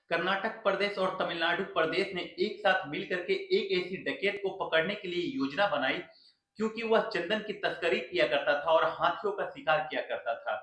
कर्नाटक प्रदेश और तमिलनाडु प्रदेश ने एक साथ मिलकर के एक ऐसी डकैत को पकड़ने के लिए योजना बनाई, क्योंकि वह चंदन की तस्करी किया करता था और हाथियों का शिकार किया करता था।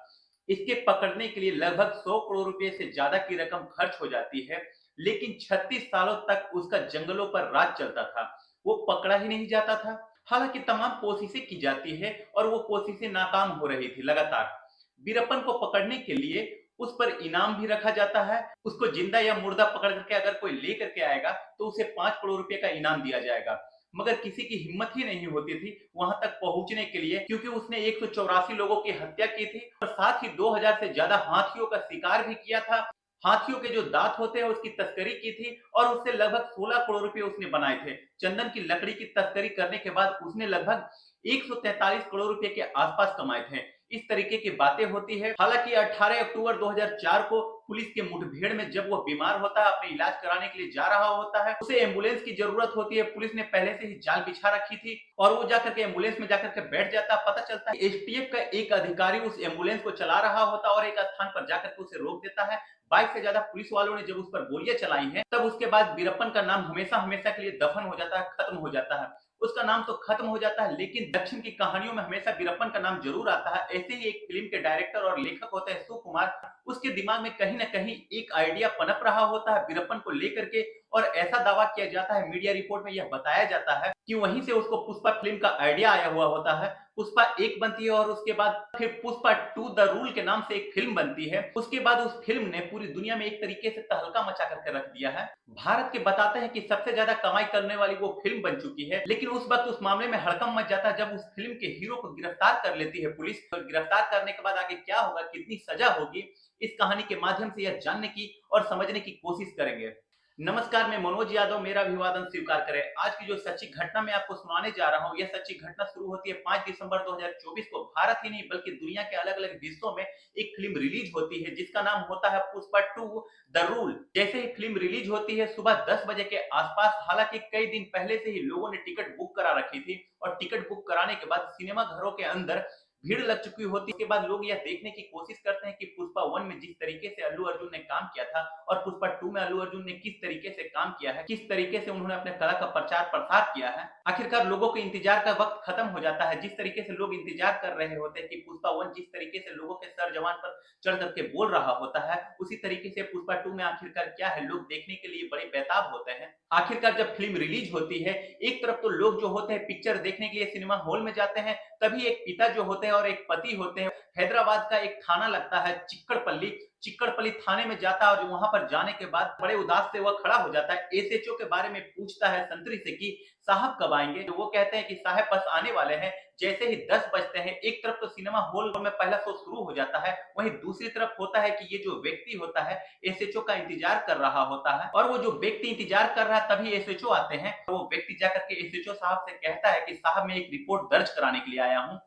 इसके पकड़ने के लिए लगभग 100 करोड़ रुपए से ज्यादा की रकम खर्च हो जाती है, लेकिन 36 सालों तक उसका जंगलों पर राज चलता था। वो पकड़ा ही नहीं जाता था। हालांकि तमाम कोशिशें की जाती है और वो कोशिशें नाकाम हो रही थी लगातार। वीरप्पन को पकड़ने के लिए उस पर इनाम भी रखा जाता है। उसको जिंदा या मुर्दा पकड़ करके अगर कोई ले करके आएगा तो उसे 5 करोड़ रुपए का इनाम दिया जाएगा। मगर किसी की हिम्मत ही नहीं होती थी वहां तक पहुंचने के लिए, क्योंकि उसने 184 लोगों की हत्या की थी और साथ ही 2000 से ज्यादा हाथियों का शिकार भी किया था। हाथियों के जो दांत होते हैं उसकी तस्करी की थी और उससे लगभग 16 करोड़ रुपए उसने बनाए थे। चंदन की लकड़ी की तस्करी करने के बाद उसने लगभग 143 करोड़ रुपए के आसपास कमाए थे। इस तरीके की बातें होती है। हालांकि 18 अक्टूबर 2004 को पुलिस के मुठभेड़ में जब वो बीमार होता है, अपने इलाज कराने के लिए जा रहा होता है, उसे एम्बुलेंस की जरूरत होती है। पुलिस ने पहले से ही जाल बिछा रखी थी और वो जाकर के एम्बुलेंस में जाकर के बैठ जाता है। पता चलता है एसटीएफ का एक अधिकारी उस एम्बुलेंस को चला रहा होता है और एक स्थान पर जाकर के उसे रोक देता है। 22 से ज्यादा पुलिस वालों ने जब उस पर गोलियां चलाई हैं, तब उसके बाद वीरप्पन का नाम हमेशा हमेशा के लिए दफन हो जाता है, खत्म हो जाता है। उसका नाम तो खत्म हो जाता है, लेकिन दक्षिण की कहानियों में हमेशा वीरप्पन का नाम जरूर आता है। ऐसे ही एक फिल्म के डायरेक्टर और लेखक होते हैं सुकुमार। उसके दिमाग में कहीं ना कहीं एक आइडिया पनप रहा होता है वीरप्पन को लेकर के, और ऐसा दावा किया जाता है, मीडिया रिपोर्ट में यह बताया जाता है कि वहीं से उसको पुष्पा फिल्म का आइडिया आया हुआ होता है। पुष्पा एक बनती है और उसके बाद फिर पुष्पा टू द रूल के नाम से एक फिल्म बनती है। उसके बाद उस फिल्म ने पूरी दुनिया में एक तरीके से तहलका मचा करके रख दिया है। भारत के बताते हैं कि सबसे ज्यादा कमाई करने वाली वो फिल्म बन चुकी है, लेकिन उस वक्त उस मामले में हड़कंप मच जाता है जब उस फिल्म के हीरो को गिरफ्तार कर लेती है पुलिस। और गिरफ्तार करने के बाद आगे क्या होगा, कितनी सजा होगी, इस कहानी के माध्यम से यह जानने की और समझने की कोशिश करेंगे। नमस्कार, मैं मनोज यादव, मेरा अभिवादन स्वीकार करें। आज की जो सच्ची घटना मैं आपको सुनाने जा रहा हूं, यह सच्ची घटना शुरू होती है 5 दिसंबर 2024 को। भारत ही नहीं बल्कि दुनिया के अलग अलग हिस्सों में एक फिल्म रिलीज होती है जिसका नाम होता है पुष्पा टू द रूल। जैसे ही फिल्म रिलीज होती है सुबह 10 बजे के आसपास, हालांकि कई दिन पहले से ही लोगों ने टिकट बुक करा रखी थी और टिकट बुक कराने के बाद सिनेमा घरों के अंदर भीड़ लग चुकी होती है। इसके बाद लोग यह देखने की कोशिश करते हैं कि पुष्पा वन में जिस तरीके से अल्लू अर्जुन ने काम किया था और पुष्पा टू में अल्लू अर्जुन ने किस तरीके से काम किया है, किस तरीके से उन्होंने अपने कला का प्रचार प्रसार किया है। आखिरकार लोगों के इंतजार का वक्त खत्म हो जाता है। जिस तरीके से लोग इंतजार कर रहे होते हैं कि पुष्पा वन जिस तरीके से लोगों के सर जवान पर चढ़ करके बोल रहा होता है, उसी तरीके से पुष्पा टू में आखिरकार क्या है, लोग देखने के लिए बड़े बेताब होते हैं। आखिरकार जब फिल्म रिलीज होती है, एक तरफ तो लोग जो होते हैं पिक्चर देखने के लिए सिनेमा हॉल में जाते हैं, तभी एक पिता जो होते हैं और एक पति होते हैं, हैदराबाद का एक थाना लगता है चिक्कड़पल्ली, चिक्कड़पल्ली थाने में जाता है और वहां पर जाने के बाद बड़े उदास से वह खड़ा हो जाता है। एसएचओ के बारे में पूछता है संतरी से कि साहब कब आएंगे, तो वो कहते हैं कि साहब बस आने वाले हैं। जैसे ही 10 बजते हैं, एक तरफ तो सिनेमा हॉल में पहला शो शुरू हो जाता है, वहीं दूसरी तरफ होता है कि ये जो व्यक्ति होता है एसएचओ का इंतजार कर रहा होता है, और वो जो व्यक्ति इंतजार कर रहा है तभी एसएचओ आते हैं। वो व्यक्ति जाकर के एसएचओ साहब से कहता है कि साहब मैं एक रिपोर्ट दर्ज कराने के लिए आया हूँ।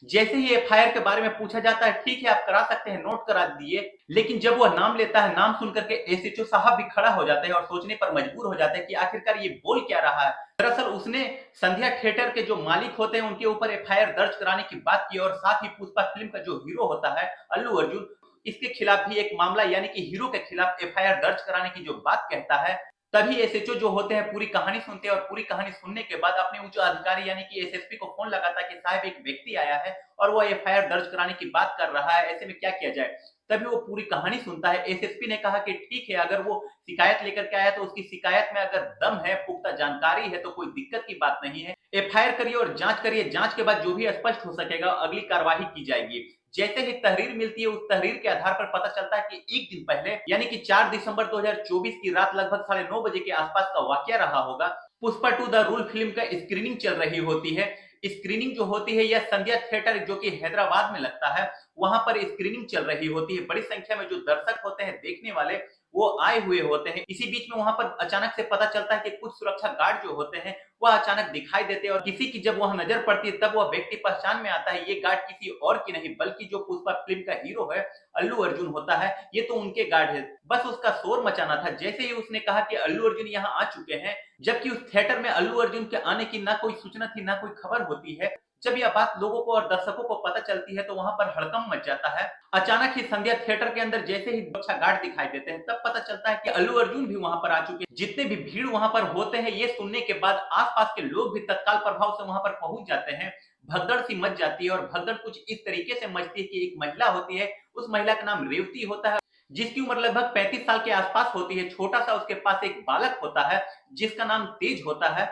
जैसे ही एफआईआर के बारे में पूछा जाता है, ठीक है आप करा सकते हैं, नोट करा दिए। लेकिन जब वह नाम लेता है, नाम सुन करके एसएचओ साहब भी खड़ा हो जाते हैं और सोचने पर मजबूर हो जाते हैं कि आखिरकार ये बोल क्या रहा है। दरअसल उसने संध्या थिएटर के जो मालिक होते हैं उनके ऊपर एफआईआर दर्ज कराने की बात की, और साथ ही पुष्पा फिल्म का जो हीरो होता है अल्लू अर्जुन, इसके खिलाफ भी एक मामला यानी कि हीरो के खिलाफ एफआईआर दर्ज कराने की जो बात कहता है। तभी एसएचओ जो होते हैं पूरी कहानी सुनते हैं और पूरी कहानी सुनने के बाद अपने उच्च अधिकारी यानी कि एसएसपी को फोन लगाता है कि साहब एक व्यक्ति आया है और वो एफआईआर दर्ज कराने की बात कर रहा है, ऐसे में क्या किया जाए। तभी वो पूरी कहानी सुनता है। एसएसपी ने कहा कि ठीक है, अगर वो शिकायत लेकर के आया तो उसकी शिकायत में अगर दम है, पुख्ता जानकारी है, तो कोई दिक्कत की बात नहीं है। एफआईआर करिए और जांच करिए, जांच के बाद जो भी स्पष्ट हो सकेगा अगली कार्यवाही की जाएगी। जैसे ही तहरीर मिलती है, उस तहरीर के आधार पर पता चलता है कि एक दिन पहले यानी कि 4 दिसंबर 2024 की रात लगभग 9:30 बजे के आसपास का वाकया रहा होगा। Pushpa two the rule film का स्क्रीनिंग चल रही होती है। स्क्रीनिंग जो होती है यह संध्या थिएटर जो कि हैदराबाद में लगता है, वहां पर स्क्रीनिंग चल रही होती है। बड़ी संख्या में जो दर्शक होते हैं देखने वाले, वो आए हुए होते हैं। इसी बीच में वहां पर अचानक से पता चलता है कि कुछ सुरक्षा गार्ड जो होते हैं वह अचानक दिखाई देते हैं और किसी की जब वह नजर पड़ती है तब वह व्यक्ति पहचान में आता है, ये गार्ड किसी और की नहीं बल्कि जो पुष्पा फिल्म का हीरो है अल्लू अर्जुन होता है। ये तो उनके गार्ड है, बस उसका शोर मचाना था। जैसे ही उसने कहा कि अल्लू अर्जुन यहाँ आ चुके हैं, जबकि उस थिएटर में अल्लू अर्जुन के आने की ना कोई सूचना थी ना कोई खबर होती है, जब यह बात लोगों को और दर्शकों को पता चलती है तो वहां पर हड़कंप मच जाता है। अचानक ही संध्या थिएटर के अंदर जैसे ही सुरक्षा गार्ड दिखाई देते हैं, तब पता चलता है कि अल्लू अर्जुन भी वहां पर आ चुके हैं। जितने भी भीड़ वहां पर होते हैं, ये सुनने के बाद आसपास के लोग भी तत्काल प्रभाव से वहां पर पहुंच जाते हैं। भगदड़ सी मच जाती है और भगदड़ कुछ इस तरीके से मचती है कि एक महिला होती है, उस महिला का नाम रेवती होता है, जिसकी उम्र लगभग 35 साल के आसपास होती है। छोटा सा उसके पास एक बालक होता है जिसका नाम तेज होता है।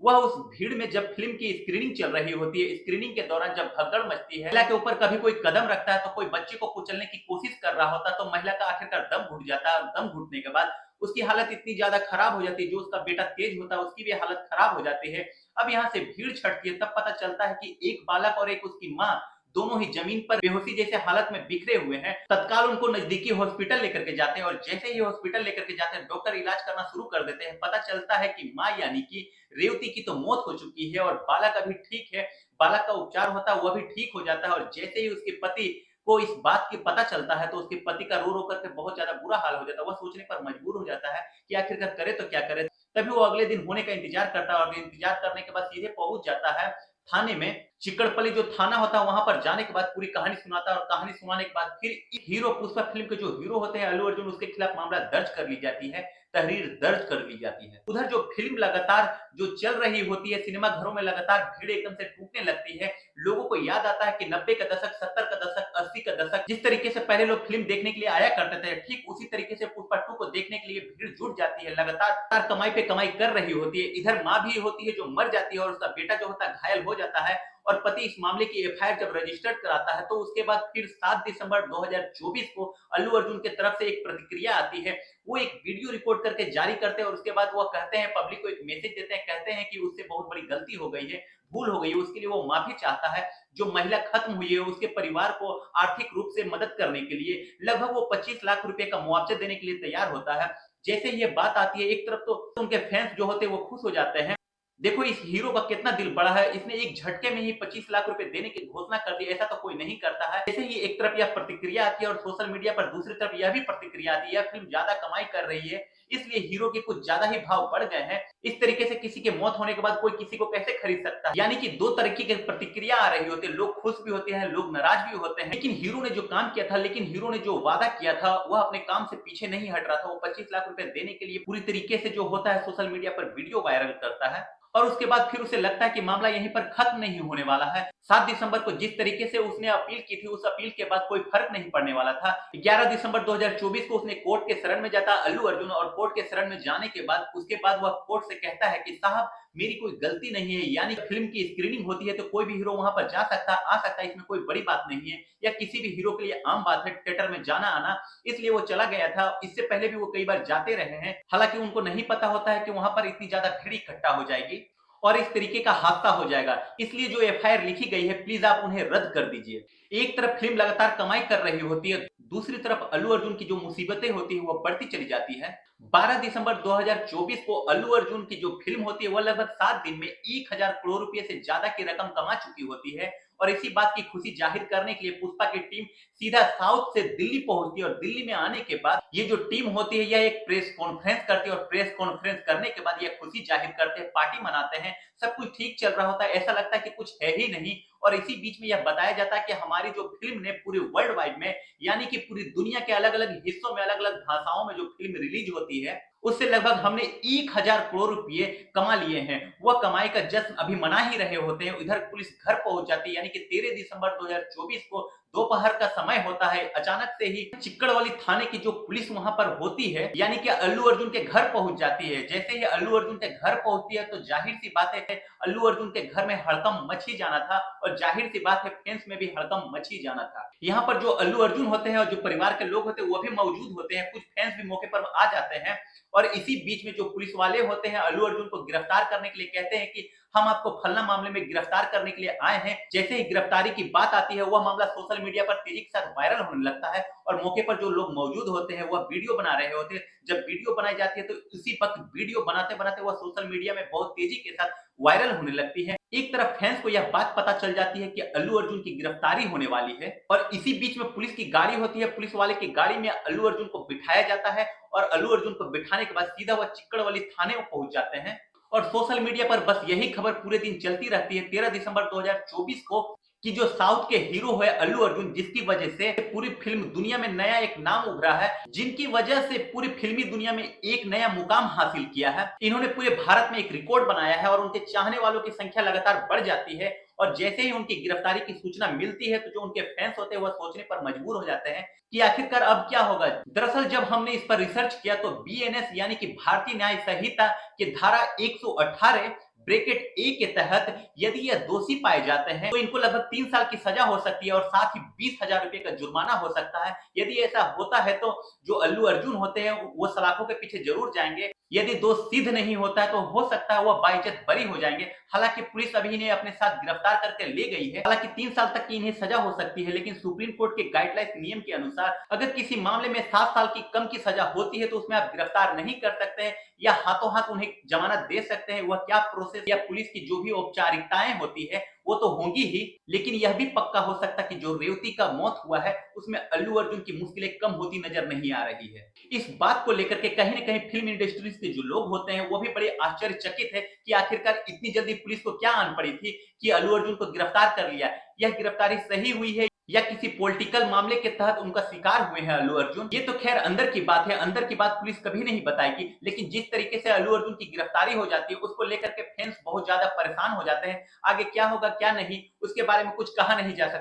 वह उस भीड़ में जब फिल्म की स्क्रीनिंग चल रही होती है, स्क्रीनिंग के दौरान जब भगदड़ मचती है, महिला के ऊपर कभी कोई कदम रखता है तो कोई बच्चे को कुचलने की कोशिश कर रहा होता है, तो महिला का आखिरकार दम घुट जाता है। दम घुटने के बाद उसकी हालत इतनी ज्यादा खराब हो जाती है, जो उसका बेटा तेज होता है उसकी भी हालत खराब हो जाती है। अब यहाँ से भीड़ छटती है, तब पता चलता है कि एक बालक और एक उसकी माँ दोनों ही जमीन पर बेहोशी जैसे हालत में बिखरे हुए हैं। तत्काल उनको नजदीकी हॉस्पिटल लेकर के जाते हैं और जैसे ही हॉस्पिटल लेकर के जाते हैं, डॉक्टर इलाज करना शुरू कर देते हैं। पता चलता है कि माँ यानी कि रेवती की तो मौत हो चुकी है और बालक अभी ठीक है। बालक का उपचार होता है, वह भी ठीक हो जाता है और जैसे ही उसके पति को इस बात की पता चलता है तो उसके पति का रो रो करके बहुत ज्यादा बुरा हाल हो जाता है। वह सोचने पर मजबूर हो जाता है कि आखिरकार करे तो क्या करे। तभी वो अगले दिन होने का इंतजार करता है और इंतजार करने के बाद सीधे पहुंच जाता है थाने में। चिकड़पल्ली जो थाना होता है, वहां पर जाने के बाद पूरी कहानी सुनाता है और कहानी सुनाने के बाद फिर हीरो पुष्पा फिल्म के जो हीरो होते हैं अल्लू अर्जुन, उसके खिलाफ मामला दर्ज कर ली जाती है, तहरीर दर्ज कर ली जाती है। उधर जो फिल्म लगातार जो चल रही होती है, सिनेमा घरों में लगातार भीड़ एकदम से टूटने लगती है। लोगों को याद आता है कि 90 का दशक, 70 का दशक, 80 का दशक, जिस तरीके से पहले लोग फिल्म देखने के लिए आया करते थे, ठीक उसी तरीके से पुष्पा 2 को देखने के लिए भीड़ जुट जाती है। लगातार कमाई पे कमाई कर रही होती है। इधर माँ भी होती है जो मर जाती है और उसका बेटा जो होता है घायल हो जाता है और पति इस मामले की एफआईआर जब रजिस्टर्ड कराता है तो उसके बाद फिर 7 दिसंबर 2024 को अल्लू अर्जुन की तरफ से एक प्रतिक्रिया आती है। वो एक वीडियो रिकॉर्ड करके जारी करते हैं और उसके बाद वो कहते हैं, पब्लिक को एक मैसेज देते हैं, कहते हैं कि उससे बहुत बड़ी गलती हो गई है, भूल हो गई है, उसके लिए वो माफी चाहता है। जो महिला खत्म हुई है उसके परिवार को आर्थिक रूप से मदद करने के लिए लगभग वो 25 लाख रुपए का मुआवजा देने के लिए तैयार होता है। जैसे ये बात आती है, एक तरफ तो उनके फैंस जो होते हैं वो खुश हो जाते हैं। देखो इस हीरो का कितना दिल बड़ा है, इसने एक झटके में ही 25 लाख रुपए देने की घोषणा कर दी, ऐसा तो कोई नहीं करता है। जैसे ही एक तरफ यह प्रतिक्रिया आती है और सोशल मीडिया पर दूसरी तरफ यह भी प्रतिक्रिया आती है, यह फिल्म ज्यादा कमाई कर रही है इसलिए हीरो के कुछ ज्यादा ही भाव बढ़ गए हैं। इस तरीके से किसी के मौत होने के बाद कोई किसी को कैसे खरीद सकता है। यानी कि दो तरीके की प्रतिक्रिया आ रही होती है, लोग खुश भी होते हैं, लोग नाराज भी होते हैं। लेकिन हीरो ने जो काम किया था, लेकिन हीरो ने जो वादा किया था, वह अपने काम से पीछे नहीं हट रहा था। वो 25 लाख रुपए देने के लिए पूरी तरीके से जो होता है सोशल मीडिया पर वीडियो वायरल करता है और उसके बाद फिर उसे लगता है कि मामला यहीं पर खत्म नहीं होने वाला है। 7 दिसंबर को जिस तरीके से उसने अपील की थी, उस अपील के बाद कोई फर्क नहीं पड़ने वाला था। 11 दिसंबर 2024 को उसने कोर्ट के शरण में जाता अल्लू अर्जुन और कोर्ट के शरण में जाने के बाद उसके बाद वह कोर्ट से कहता है कि साहब मेरी कोई गलती नहीं है। यानी फिल्म की स्क्रीनिंग होती है तो कोई भी हीरो वहां पर जा सकता आ सकता है, इसमें कोई बड़ी बात नहीं है, या किसी भी हीरो के लिए आम बात है थिएटर में जाना आना। इसलिए वो चला गया था। इससे पहले भी वो कई बार जाते रहे हैं। हालांकि उनको नहीं पता होता है कि वहां पर इतनी ज्यादा भीड़ इकट्ठा हो जाएगी और इस तरीके का हादसा हो जाएगा। इसलिए जो एफआईआर लिखी गई है प्लीज आप उन्हें रद्द कर दीजिए। एक तरफ फिल्म लगातार कमाई कर रही होती है, दूसरी तरफ अल्लू अर्जुन की जो मुसीबतें होती है वो बढ़ती चली जाती है। 12 दिसंबर 2024 को अल्लू अर्जुन की जो फिल्म होती है वह लगभग 7 दिन में 1000 करोड़ रुपए से ज्यादा की रकम कमा चुकी होती है और इसी बात की खुशी जाहिर करने के लिए पुष्पा की टीम सीधा साउथ से दिल्ली पहुंचती है और दिल्ली में आने के बाद ये जो टीम होती है यह एक प्रेस कॉन्फ्रेंस करती है और प्रेस कॉन्फ्रेंस करने के बाद यह खुशी जाहिर करते हैं, पार्टी मनाते हैं, सब कुछ ठीक चल रहा होता है, ऐसा लगता है कि कुछ है ही नहीं। और इसी बीच में यह बताया जाता है कि हमारी जो फिल्म ने पूरे वर्ल्ड वाइड में यानी कि पूरी दुनिया के अलग अलग हिस्सों में अलग अलग भाषाओं में जो फिल्म रिलीज होती है उससे लगभग हमने 1000 करोड़ रुपए कमा लिए हैं। वह कमाई का जश्न अभी मना ही रहे होते हैं। इधर पुलिस घर पहुंच जाती है, यानी कि 13 दिसंबर 2024 को दोपहर का समय होता है। अचानक से ही चिक्कड़वाली थाने की जो पुलिस वहां पर होती है यानी कि अल्लू अर्जुन के घर पहुंच जाती है। जैसे ही अल्लू अर्जुन के घर पहुंचती है तो जाहिर सी बात है अल्लू अर्जुन के घर में हड़कंप मच ही जाना था और जाहिर सी बात है फैंस में भी हड़कंप मच ही जाना था। यहाँ पर जो अल्लू अर्जुन होते हैं और जो परिवार के लोग होते हैं वो भी मौजूद होते हैं, कुछ फैंस भी मौके पर आ जाते हैं और इसी बीच में जो पुलिस वाले होते हैं अल्लू अर्जुन को गिरफ्तार करने के लिए कहते हैं कि हम आपको फलना मामले में गिरफ्तार करने के लिए आए हैं। जैसे ही गिरफ्तारी की बात आती है वह मामला सोशल मीडिया पर तेजी के साथ वायरल होने लगता है और मौके पर जो लोग मौजूद होते हैं वह वीडियो बना रहे होते हैं। जब वीडियो बनाई जाती है तो उसी वक्त वीडियो बनाते बनाते वह सोशल मीडिया में बहुत तेजी के साथ वायरल होने लगती है। एक तरफ फैंस को यह बात पता चल जाती है कि अल्लू अर्जुन की गिरफ्तारी होने वाली है और इसी बीच में पुलिस की गाड़ी होती है। पुलिस वाले की गाड़ी में अल्लू अर्जुन को बिठाया जाता है और अल्लू अर्जुन को बिठाने के बाद सीधा वह चिक्कड़वाली थाने में पहुंच जाते हैं। और सोशल मीडिया पर बस यही खबर पूरे दिन चलती रहती है 13 दिसंबर 2024 को कि जो साउथ के हीरो है अल्लू अर्जुन, जिसकी वजह से पूरी फिल्म दुनिया में नया एक नाम उभरा है, जिनकी वजह से पूरी फिल्मी दुनिया में एक नया मुकाम हासिल किया है। इन्होंने पूरे भारत में एक रिकॉर्ड बनाया है और उनके चाहने वालों की संख्या लगातार बढ़ जाती है। और जैसे ही उनकी गिरफ्तारी की सूचना मिलती है तो जो उनके फैंस होते हैं वह सोचने पर मजबूर हो जाते हैं कि आखिरकार अब क्या होगा। दरअसल जब हमने इस पर रिसर्च किया तो बीएनएस यानी कि भारतीय न्याय संहिता के धारा 118 ब्रैकेट ए के तहत यदि यह दोषी पाए जाते हैं तो इनको लगभग 3 साल की सजा हो सकती है और साथ ही 20,000 रुपए का जुर्माना हो सकता है। यदि ऐसा होता है तो जो अल्लू अर्जुन होते हैं वो सलाखों के पीछे जरूर जाएंगे। यदि दोष सिद्ध नहीं होता है तो हो सकता है वह बाइज्जत बरी हो जाएंगे। हालांकि पुलिस अभी इन्हें अपने साथ गिरफ्तार करके ले गई है। हालांकि 3 साल तक की इन्हें सजा हो सकती है, लेकिन सुप्रीम कोर्ट के गाइडलाइंस नियम के अनुसार अगर किसी मामले में 7 साल की कम की सजा होती है तो उसमें आप गिरफ्तार नहीं कर सकते हैं या हाथों हाथ उन्हें जमानत दे सकते हैं। वह क्या प्रोसेस या पुलिस की जो भी औपचारिकताएं होती है वो तो होंगी ही, लेकिन यह भी पक्का हो सकता कि जो रेवती का मौत हुआ है उसमें अल्लू अर्जुन की मुश्किलें कम होती नजर नहीं आ रही है। इस बात को लेकर के कहीं न कहीं फिल्म इंडस्ट्रीज के जो लोग होते हैं वो भी बड़े आश्चर्यचकित है कि आखिरकार इतनी जल्दी पुलिस को क्या आन पड़ी थी कि अल्लू अर्जुन को गिरफ्तार कर लिया। यह गिरफ्तारी सही हुई है या किसी पॉलिटिकल मामले के तहत उनका शिकार हुए हैं अल्लू अर्जुन, ये तो खैर अंदर की बात है। अंदर की बात पुलिस कभी नहीं बताएगी, लेकिन जिस तरीके से अल्लू अर्जुन की गिरफ्तारी हो जाती है उसको लेकर के फैंस बहुत ज्यादा परेशान हो जाते हैं। आगे क्या होगा क्या नहीं उसके बारे में कुछ कहा नहीं जा सकता।